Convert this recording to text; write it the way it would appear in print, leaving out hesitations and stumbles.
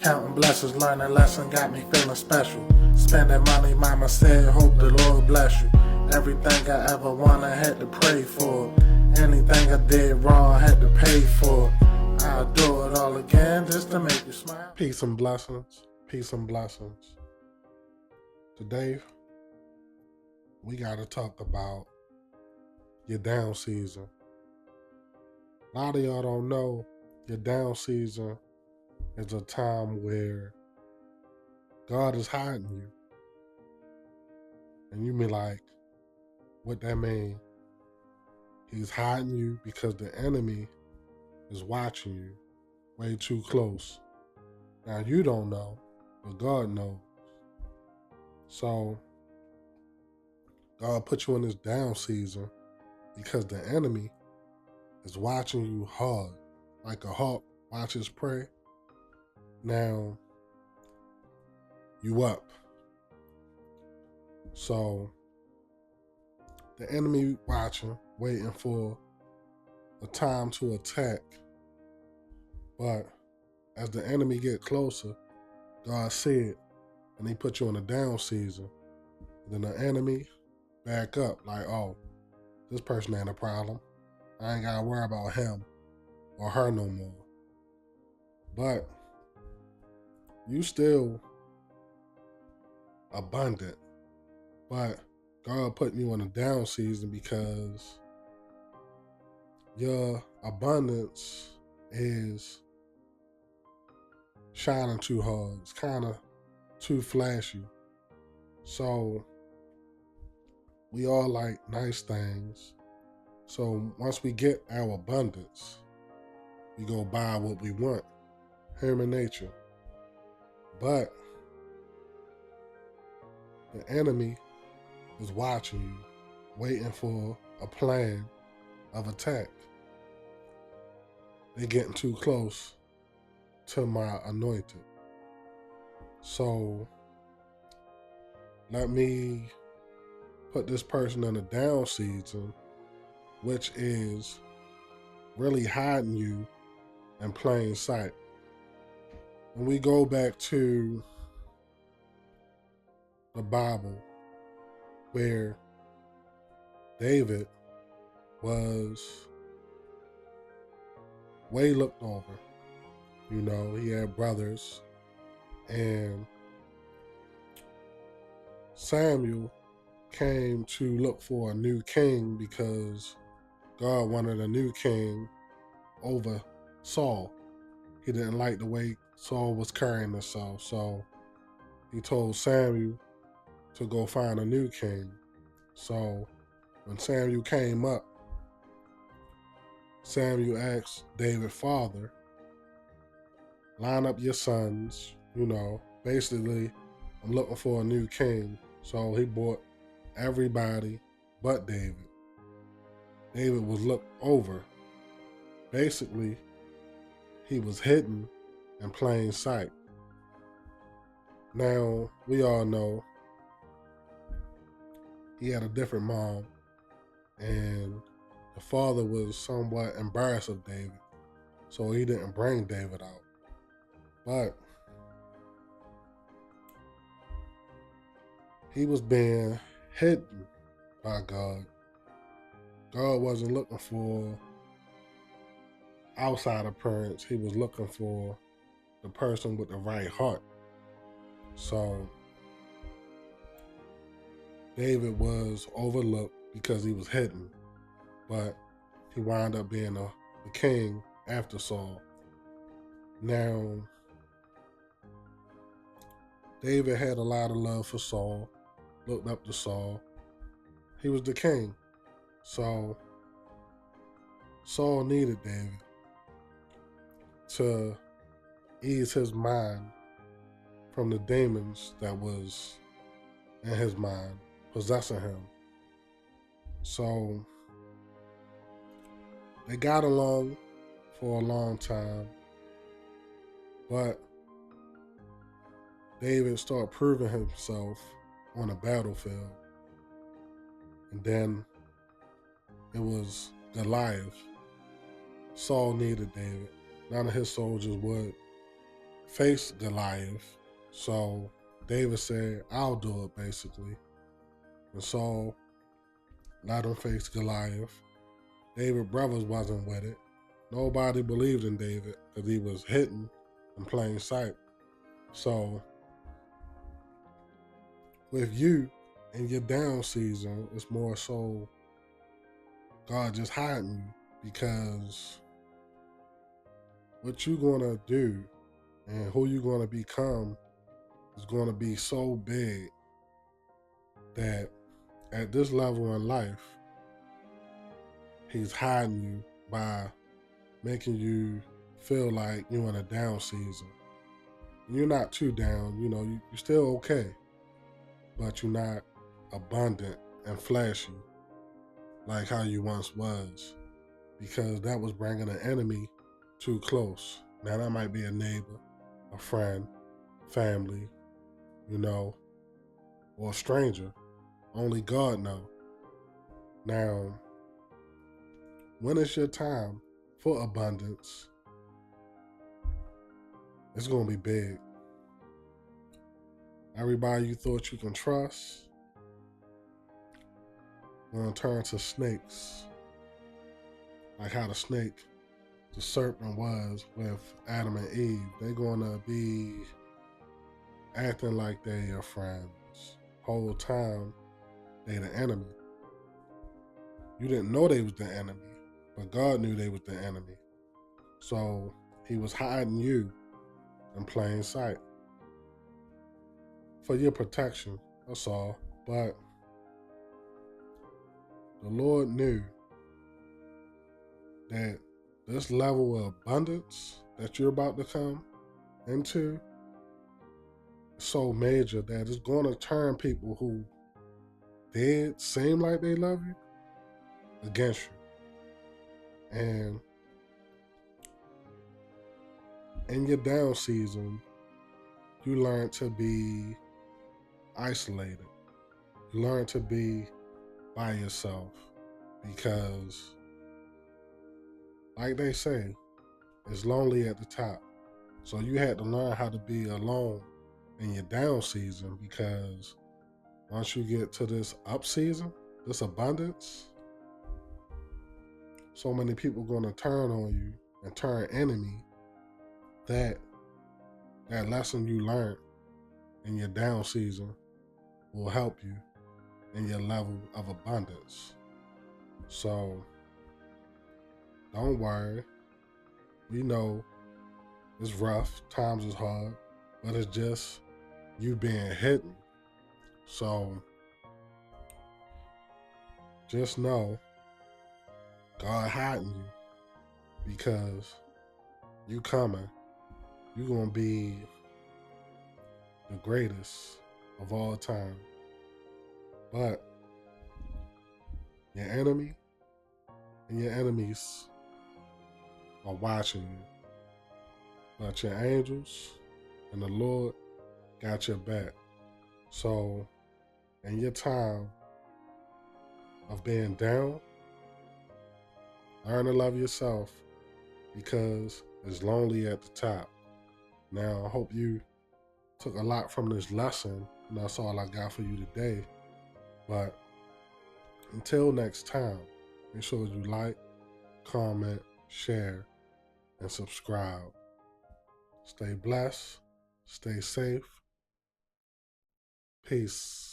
Counting blessings, learning lesson got me feeling special. Spending money, mama said, hope the Lord bless you. Everything I ever wanted, had to pray for. Anything I did wrong, had to pay for. I'll do it all again just to make you smile. Peace and blessings, peace and blessings. Today, we gotta talk about your down season. A lot of y'all don't know your down season is a time where God is hiding you. And you be like, what that mean? He's hiding you because the enemy is watching you way too close. Now you don't know, but God knows. So God put you in this down season because the enemy is watching you hard, like a hawk watches prey. Now you up. So the enemy watching, waiting for a time to attack. But as the enemy get closer, God said, and he put you in a down season. Then the enemy back up like, oh, this person ain't a problem. I ain't gotta worry about him or her no more. But you still abundant. But God putting you in a down season because your abundance is shining too hard. It's kind of too flashy. So we all like nice things. So once we get our abundance, we go buy what we want. Human nature. But the enemy is watching you, waiting for a plan of attack. They're getting too close to my anointed. So let me put this person in a down season, which is really hiding you in plain sight. When we go back to the Bible, where David was way looked over. You know, he had brothers, and Samuel came to look for a new king because God wanted a new king over Saul. He didn't like the way Saul was carrying himself, so he told Samuel to go find a new king. So when Samuel came up, Samuel asked David's father, line up your sons, you know, basically, I'm looking for a new king. So he brought everybody but David. David was looked over. Basically, he was hidden in plain sight. Now, we all know he had a different mom, and the father was somewhat embarrassed of David, so he didn't bring David out. But he was being hidden by God. God wasn't looking for outside appearance. He was looking for the person with the right heart. So David was overlooked because he was hidden, but he wound up being the king after Saul. Now, David had a lot of love for Saul, looked up to Saul. He was the king. So Saul needed David to ease his mind from the demons that was in his mind, possessing him. So they got along for a long time, but David started proving himself on the battlefield. And then it was Goliath. Saul needed David. None of his soldiers would face Goliath. So David said, I'll do it, basically. And Saul let him face Goliath. David's brothers wasn't with it. Nobody believed in David because he was hidden in plain sight. So with you in your down season, it's more so God just hiding you, because what you're going to do and who you're going to become is going to be so big that at this level in life, he's hiding you by making you feel like you're in a down season. You're not too down, you're still okay, but you're not abundant and flashy like how you once was, because that was bringing an enemy too close. Now that might be a neighbor, a friend, family, or a stranger. Only God knows. Now, when it's your time for abundance, it's going to be big. Everybody you thought you can trust going to turn to snakes. Like how the serpent was with Adam and Eve. They're going to be acting like they're your friends. Whole time, they the enemy. You didn't know they was the enemy, but God knew they was the enemy. So he was hiding you in plain sight for your protection, that's all. But the Lord knew that this level of abundance that you're about to come into is so major that it's going to turn people who did seem like they love you against you. And in your down season, you learn to be isolated. You learn to be by yourself, because like they say, it's lonely at the top. So you had to learn how to be alone in your down season, because once you get to this up season, this abundance, so many people going to turn on you and turn enemy, that lesson you learned in your down season will help you in your level of abundance. So don't worry. We know it's rough, times is hard, but it's just you being hidden. So just know God hiding you, because you coming. You're going to be the greatest of all time. But your enemy and your enemies are watching you. But your angels and the Lord got your back. So in your time of being down, learn to love yourself, because it's lonely at the top. Now, I hope you took a lot from this lesson, and that's all I got for you today. But until next time, make sure you like, comment, share, and subscribe. Stay blessed, stay safe. Peace.